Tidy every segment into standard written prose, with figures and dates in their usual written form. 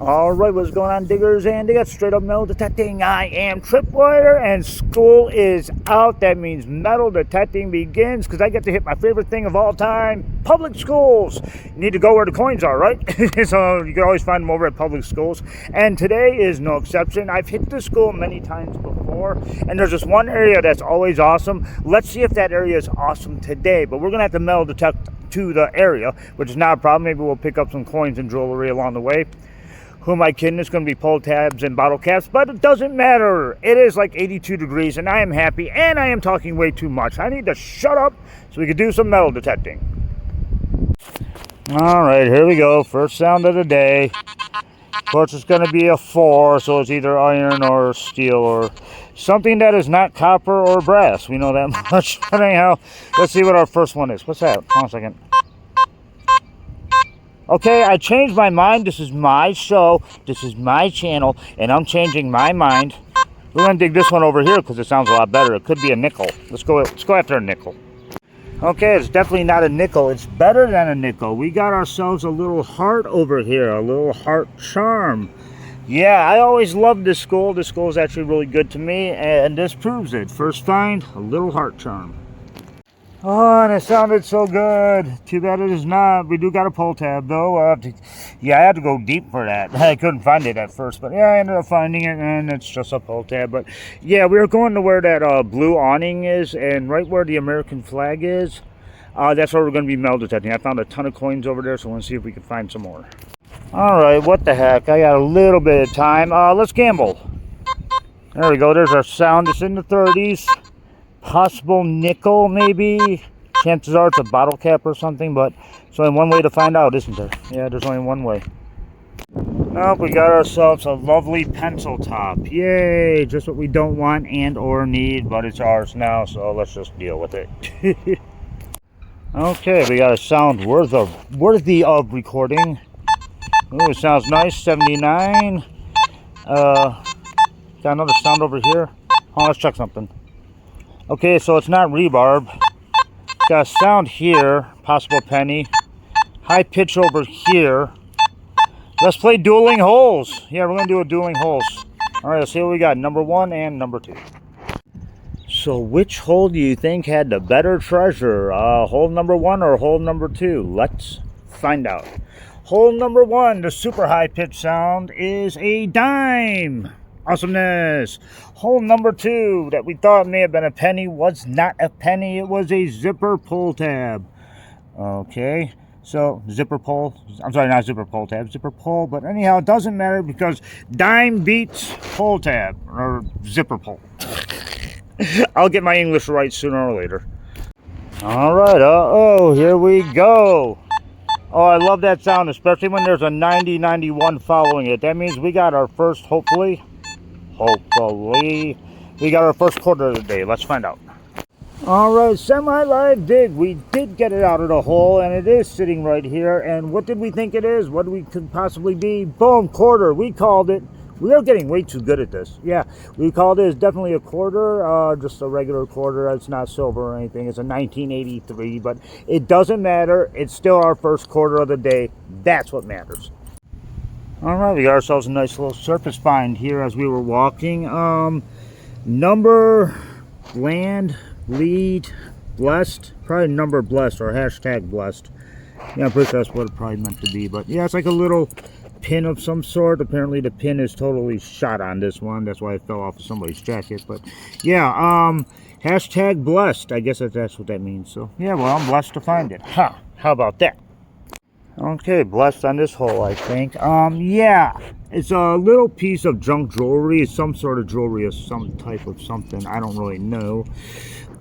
Alright, what's going on, diggers and diggers? Straight up metal detecting. I am Tripwire, and school is out. That means metal detecting begins, because I get to hit my favorite thing of all time, public schools. You need to go where the coins are, right? So you can always find them over at public schools. And today is no exception. I've hit this school many times before, and there's this one area that's always awesome. Let's see if that area is awesome today. But we're going to have to metal detect to the area, which is not a problem. Maybe we'll pick up some coins and jewelry along the way. Who am I kidding? It's going to be pull tabs and bottle caps, but it doesn't matter. It is like 82 degrees, and I am happy, and I am talking way too much. I need to shut up so we can do some metal detecting. All right, here we go. First sound of the day. Of course, it's going to be a 4, so it's either iron or steel or something that is not copper or brass. We know that much. But anyhow, let's see what our first one is. What's that? Hold on a second. Okay, I changed my mind. This is my show. This is my channel, and I'm changing my mind. We're going to dig this one over here because it sounds a lot better. It could be a nickel. Let's go after a nickel. Okay, it's definitely not a nickel. It's better than a nickel. We got ourselves a little heart over here, a little heart charm. Yeah, I always loved this school. This school is actually really good to me, and this proves it. First find, a little heart charm. Oh, and it sounded so good. Too bad it is not. We do got a pull tab, though. I had to go deep for that. I couldn't find it at first, but yeah, I ended up finding it, and it's just a pull tab. But yeah, we were going to where that blue awning is, and right where the American flag is. That's where we're going to be metal detecting. I found a ton of coins over there, so let's see if we can find some more. All right, what the heck? I got a little bit of time. Let's gamble. There we go. There's our sound. It's in the 30s. Possible nickel, maybe. Chances are it's a bottle cap or something, but there's only one way to find out, isn't there? Yeah, there's only one way. Nope, we got ourselves a lovely pencil top. Yay! Just what we don't want and or need, but it's ours now, so let's just deal with it. Okay, we got a sound worthy of recording. Ooh, it sounds nice. 79. Got another sound over here. Oh, let's check something. Okay, so it's not rebarb. Got a sound here, possible penny. High pitch over here. Let's play dueling holes. Yeah, we're going to do a dueling holes. All right, let's see what we got. Number 1 and number 2. So which hole do you think had the better treasure? Hole number 1 or hole number 2? Let's find out. Hole number 1, the super high pitch sound, is a dime. Awesomeness. Hole number 2 that we thought may have been a penny was not a penny. It was a zipper pull tab. Okay, so zipper pull. I'm sorry, not zipper pull tab, zipper pull. But anyhow, it doesn't matter because dime beats pull tab or zipper pull. I'll get my English right sooner or later. All right, oh, here we go. Oh, I love that sound, especially when there's a 90-91 following it. That means we got our first, hopefully, we got our first quarter of the day. Let's find out. All right, semi-live dig. We did get it out of the hole, and it is sitting right here. And what did we think it is? What we could possibly be? Boom, quarter. We called it. We are getting way too good at this. Yeah, we called it. It's definitely a quarter, just a regular quarter. It's not silver or anything. It's a 1983, but it doesn't matter. It's still our first quarter of the day. That's what matters. All right, we got ourselves a nice little surface find here as we were walking. Number, land, lead, blessed. Probably number blessed or hashtag blessed. Yeah, I'm pretty sure that's what it probably meant to be. But yeah, it's like a little pin of some sort. Apparently the pin is totally shot on this one. That's why it fell off of somebody's jacket. But yeah, hashtag blessed. I guess that's what that means. So yeah, well, I'm blessed to find it. Huh, how about that? Okay, blessed on this hole, I think. Yeah, it's a little piece of junk jewelry. It's some sort of jewelry or some type of something. I don't really know.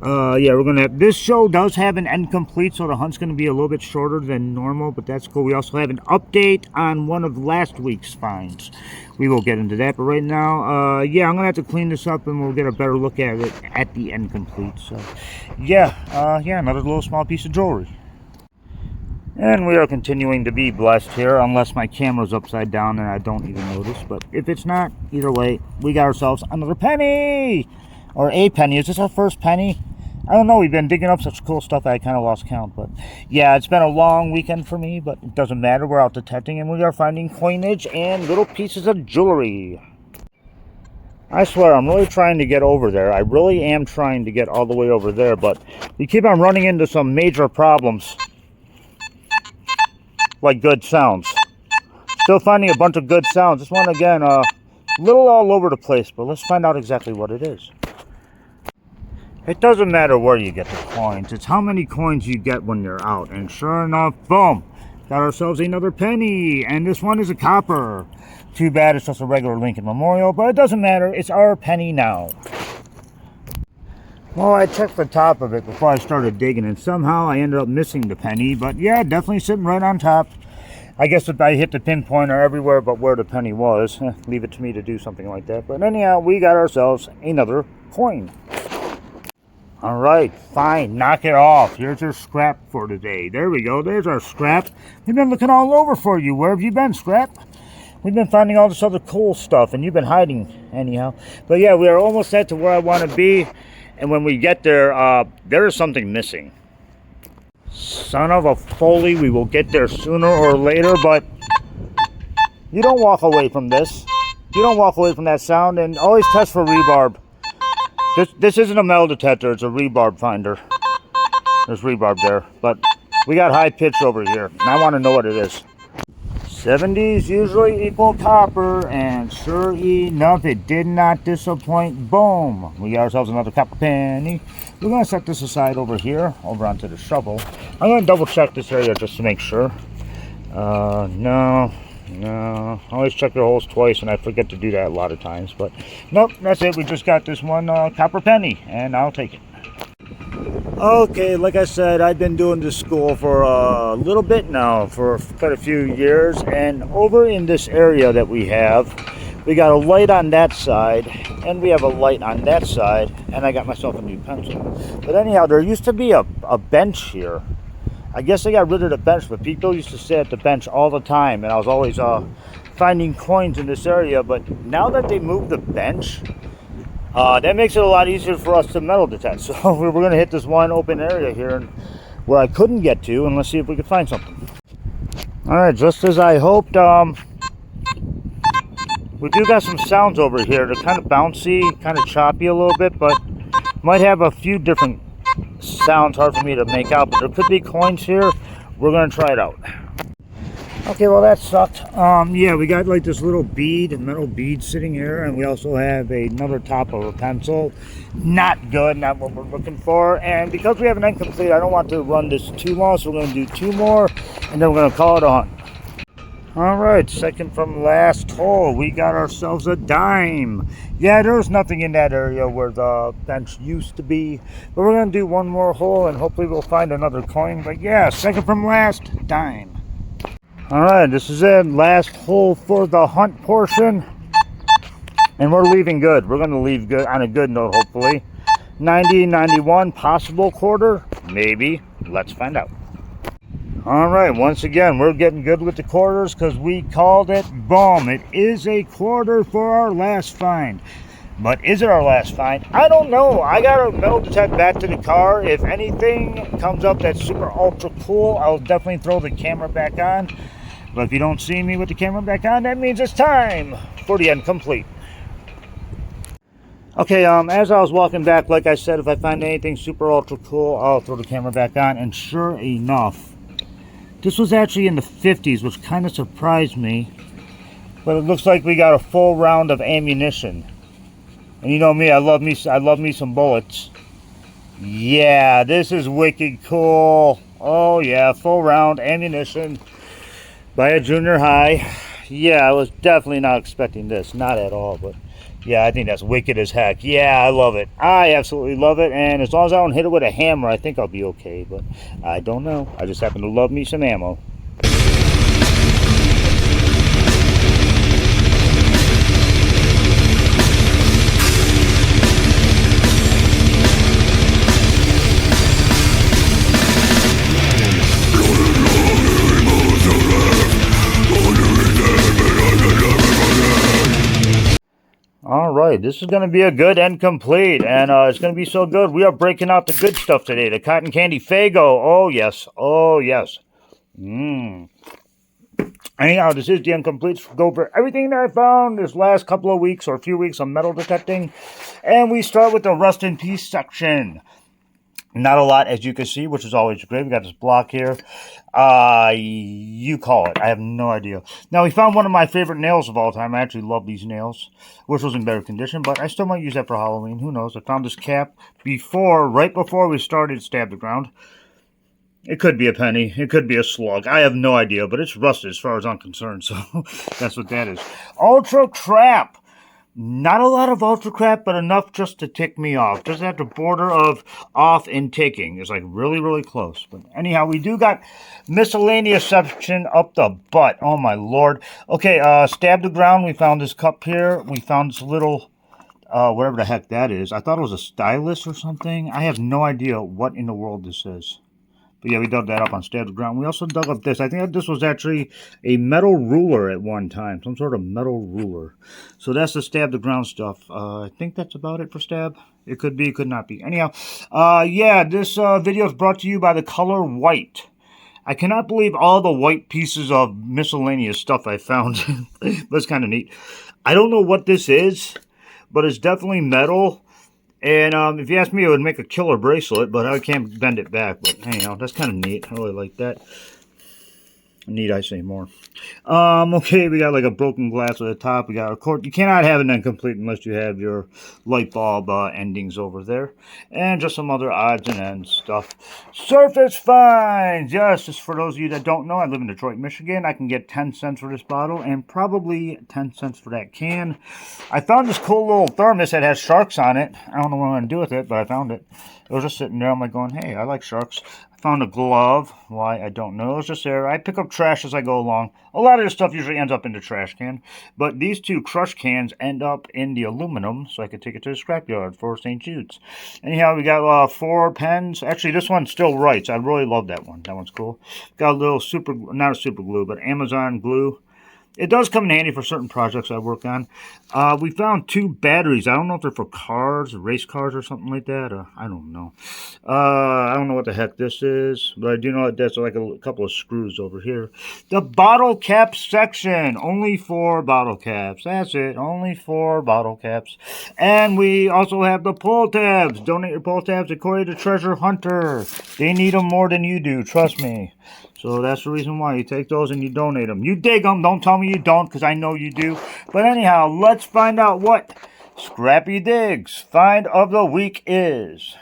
Yeah, we're gonna have, this show does have an end complete, so the hunt's gonna be a little bit shorter than normal, but that's cool. We also have an update on one of last week's finds. We will get into that, but right now, yeah, I'm gonna have to clean this up and we'll get a better look at it at the end complete. So yeah, yeah, another little small piece of jewelry. And we are continuing to be blessed here, unless my camera's upside down and I don't even notice. But if it's not, either way, we got ourselves another penny! Or a penny. Is this our first penny? I don't know, we've been digging up such cool stuff I kind of lost count. But yeah, it's been a long weekend for me, but it doesn't matter. We're out detecting and we are finding coinage and little pieces of jewelry. I swear, I'm really trying to get over there. I really am trying to get all the way over there, but we keep on running into some major problems. Like good sounds. Still finding a bunch of good sounds. This one, again, a little all over the place, but let's find out exactly what it is. It doesn't matter where you get the coins. It's how many coins you get when you're out. And sure enough, boom, got ourselves another penny. And this one is a copper. Too bad it's just a regular Lincoln Memorial, but it doesn't matter. It's our penny now. Well, I checked the top of it before I started digging, and somehow I ended up missing the penny. But yeah, definitely sitting right on top. I guess if I hit the pinpointer everywhere but where the penny was, leave it to me to do something like that. But anyhow, we got ourselves another coin. All right, fine, knock it off. Here's your scrap for today. There we go, there's our scrap. We've been looking all over for you. Where have you been, scrap? We've been finding all this other cool stuff, and you've been hiding anyhow. But yeah, we are almost at to where I want to be. And when we get there, there is something missing. Son of a Foley, we will get there sooner or later, but you don't walk away from this. You don't walk away from that sound, and always test for rebarb. This isn't a metal detector, it's a rebarb finder. There's rebarb there, but we got high pitch over here, and I want to know what it is. 70s usually equal copper, and sure enough, it did not disappoint. Boom! We got ourselves another copper penny. We're going to set this aside over here, over onto the shovel. I'm going to double check this area just to make sure. No. Always check your holes twice, and I forget to do that a lot of times. But nope, that's it. We just got this one copper penny, and I'll take it. Okay, like I said, I've been doing this school for a little bit now, for quite a few years. And over in this area that we got a light on that side, and we have a light on that side, and I got myself a new pencil. But anyhow, there used to be a bench here. I guess they got rid of the bench, but people used to sit at the bench all the time, and I was always finding coins in this area. But now that they moved the bench, that makes it a lot easier for us to metal detect. So we're going to hit this one open area here where I couldn't get to, and let's see if we can find something. Alright, just as I hoped, we do got some sounds over here. They're kind of bouncy, kind of choppy a little bit, but might have a few different sounds hard for me to make out, but there could be coins here. We're going to try it out. Okay, well that sucked. Yeah, we got like this little bead, a metal bead sitting here, and we also have another top of a pencil. Not good, not what we're looking for. And because we have an incomplete, I don't want to run this too long, so we're going to do two more, and then we're going to call it a hunt. Alright, second from last hole, we got ourselves a dime. Yeah, there's nothing in that area where the bench used to be, but we're going to do one more hole, and hopefully we'll find another coin. But yeah, second from last, dime. Alright, this is it. Last hole for the hunt portion. And we're leaving good. We're going to leave good on a good note, hopefully. 90, 91, possible quarter? Maybe. Let's find out. Alright, once again, we're getting good with the quarters because we called it. Boom. It is a quarter for our last find. But is it our last find? I don't know. I got to metal detect back to the car. If anything comes up that's super ultra cool, I'll definitely throw the camera back on. But if you don't see me with the camera back on, that means it's time for the incomplete. Okay, as I was walking back, like I said, if I find anything super ultra cool, I'll throw the camera back on. And sure enough, this was actually in the 50s, which kind of surprised me. But it looks like we got a full round of ammunition. And you know me, I love me some bullets. Yeah, this is wicked cool. Oh yeah, full round ammunition by a junior high. Yeah, I was definitely not expecting this, not at all, but yeah, I think that's wicked as heck. Yeah, I love it. I absolutely love it, and as long as I don't hit it with a hammer, I think I'll be okay, but I don't know. I just happen to love me some ammo. right, this is going to be a good and complete, and it's going to be so good. We are breaking out the good stuff today. The cotton candy Faygo. Oh, yes. Oh, yes. Anyhow, this is the incomplete. Go over everything that I found this last couple of weeks or a few weeks of metal detecting. And we start with the rust in peace section. Not a lot, as you can see, which is always great. We got this block here. You call it. I have no idea. Now, we found one of my favorite nails of all time. I actually love these nails. Wish it was in better condition, but I still might use that for Halloween. Who knows? I found this cap right before we started Stab the Ground. It could be a penny. It could be a slug. I have no idea, but it's rusted as far as I'm concerned, so that's what that is. Ultra Crap. Not a lot of Ultra Crap, but enough just to tick me off. Just at the border of off and ticking. It's like really, really close. But anyhow, we do got miscellaneous section up the butt. Oh, my Lord. Okay, Stab the Ground. We found this cup here. We found this little... whatever the heck that is. I thought it was a stylus or something. I have no idea what in the world this is. But yeah, we dug that up on Stab the Ground. We also dug up this. I think this was actually a metal ruler at one time. Some sort of metal ruler. So that's the Stab the Ground stuff. I think that's about it for Stab. It could be, it could not be. Anyhow, yeah, this video is brought to you by the color white. I cannot believe all the white pieces of miscellaneous stuff I found. But it's kind of neat. I don't know what this is, but it's definitely metal. And if you ask me, it would make a killer bracelet, but I can't bend it back. But anyhow, that's kind of neat. I really like that. Neat, I say more. Okay, we got like a broken glass at the top. We got a cord. You cannot have it incomplete unless you have your light bulb endings over there. And just some other odds and ends stuff. Surface finds! Yes, just for those of you that don't know, I live in Detroit, Michigan. I can get 10 cents for this bottle and probably 10 cents for that can. I found this cool little thermos that has sharks on it. I don't know what I'm going to do with it, but I found it. It was just sitting there. I'm like going, hey, I like sharks. Found a glove. Why, I don't know. It's just there. I pick up trash as I go along. A lot of this stuff usually ends up in the trash can. But these two crush cans end up in the aluminum, so I could take it to the scrapyard for St. Jude's. Anyhow, we got 4 pens. Actually, this one still writes. I really love that one. That one's cool. Got a little not a super glue, but Amazon glue. It does come in handy for certain projects I work on. We found 2 batteries. I don't know if they're for cars, race cars or something like that. I don't know. I don't know what the heck this is, but I do know that there's like a couple of screws over here. The bottle cap section. Only 4 bottle caps. That's it. Only 4 bottle caps. And we also have the pull tabs. Donate your pull tabs to Corey the Treasure Hunter. They need them more than you do. Trust me. So that's the reason why you take those and you donate them. You dig them. Don't tell me you don't, because I know you do. But anyhow, let's find out what Scrappy Diggs' find of the week is.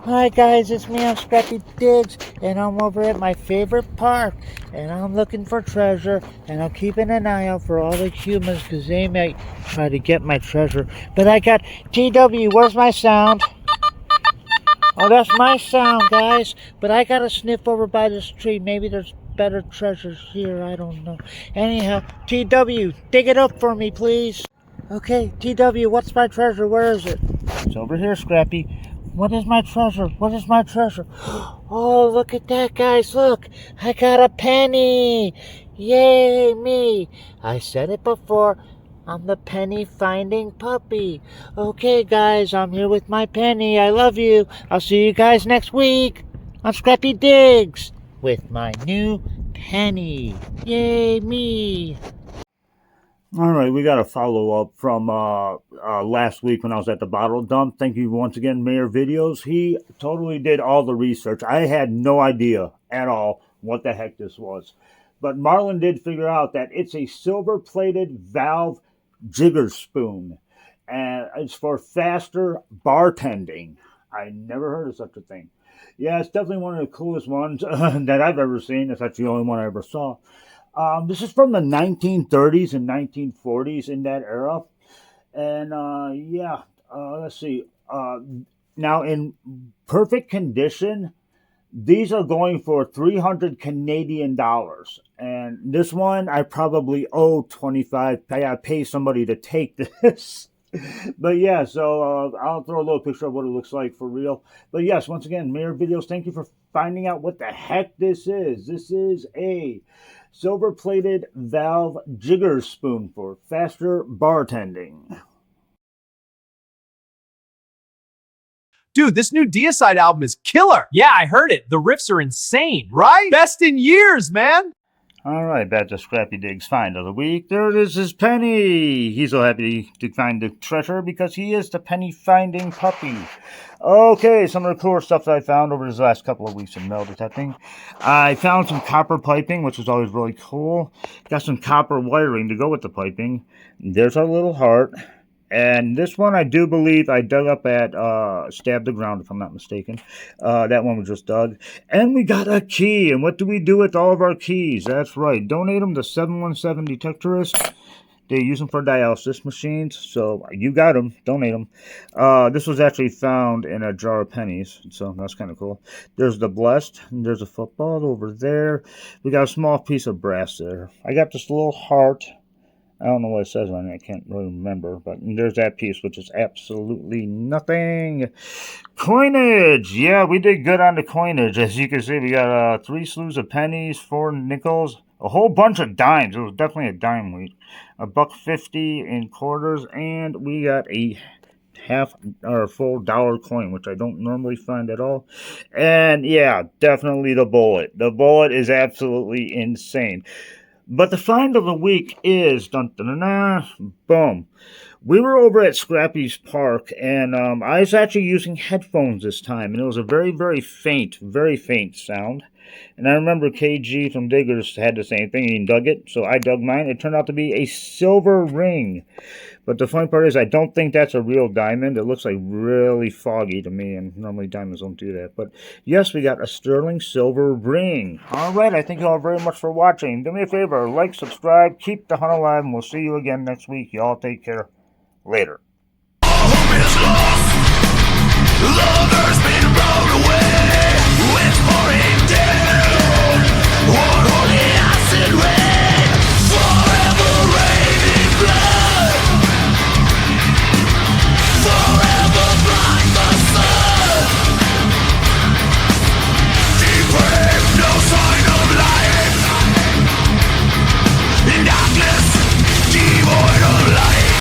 Hi guys, it's me, I'm Scrappy Diggs, and I'm over at my favorite park, and I'm looking for treasure, and I'm keeping an eye out for all the humans, because they may try to get my treasure. But I got TW, where's my sound? Oh, that's my sound, guys, but I gotta sniff over by this tree. Maybe there's better treasures here, I don't know. Anyhow, TW, dig it up for me, please. Okay, TW, what's my treasure? Where is it? It's over here, Scrappy. What is my treasure? What is my treasure? Oh, look at that, guys. Look, I got a penny. Yay, me. I said it before. I'm the penny finding puppy. Okay, guys, I'm here with my penny. I love you. I'll see you guys next week on Scrappy Diggs with my new penny. Yay, me. All right, we got a follow-up from last week when I was at the bottle dump. Thank you once again, Mayor Videos. He totally did all the research. I had no idea at all what the heck this was. But Marlon did figure out that it's a silver-plated valve jigger spoon. And it's for faster bartending. I never heard of such a thing. Yeah, it's definitely one of the coolest ones that I've ever seen. It's actually the only one I ever saw. This is from the 1930s and 1940s, in that era. And, yeah, let's see. Now, in perfect condition, these are going for 300 Canadian dollars. And this one, I probably owe 25. I gotta pay somebody to take this. But yeah, so I'll throw a little picture of what it looks like for real. But yes, once again, Mayor Videos, thank you for finding out what the heck this is. This is a silver-plated valve jigger spoon for faster bartending. Dude, this new Deicide album is killer. Yeah, I heard it. The riffs are insane. Right? Best in years, man. All right, back to Scrappy Dig's find of the week. There it is, his penny. He's so happy to find the treasure because he is the penny-finding puppy. Okay, some of the cooler stuff that I found over these last couple of weeks of metal detecting. I found some copper piping, which is always really cool. Got some copper wiring to go with the piping. There's our little heart. And this one, I do believe I dug up at Stab the Ground, if I'm not mistaken. That one was just dug. And we got a key. And what do we do with all of our keys? That's right. Donate them to 717 Detectorists. They use them for dialysis machines. So you got them. Donate them. This was actually found in a jar of pennies. So that's kind of cool. There's the Blessed. And there's a football over there. We got a small piece of brass there. I got this little heart. I don't know what it says on it. I can't really remember. But there's that piece, which is absolutely nothing. Coinage. Yeah, we did good on the coinage. As you can see, we got 3 slews of pennies, 4 nickels, a whole bunch of dimes. It was definitely a dime week. $1.50 in quarters, and we got a half or full dollar coin, which I don't normally find at all. And yeah, definitely the bullet. The bullet is absolutely insane. But the find of the week is, dun, dun, dun, dun, boom. We were over at Scrappy's Park, and I was actually using headphones this time, and it was a very, very faint sound. And I remember KG from Diggers had the same thing. He dug it, so I dug mine. It turned out to be a silver ring. But the funny part is I don't think that's a real diamond. It looks like really foggy to me, and normally diamonds don't do that. But yes, we got a sterling silver ring. All right, I thank you all very much for watching. Do me a favor, like, subscribe, keep the hunt alive, and we'll see you again next week. Y'all take care. Later.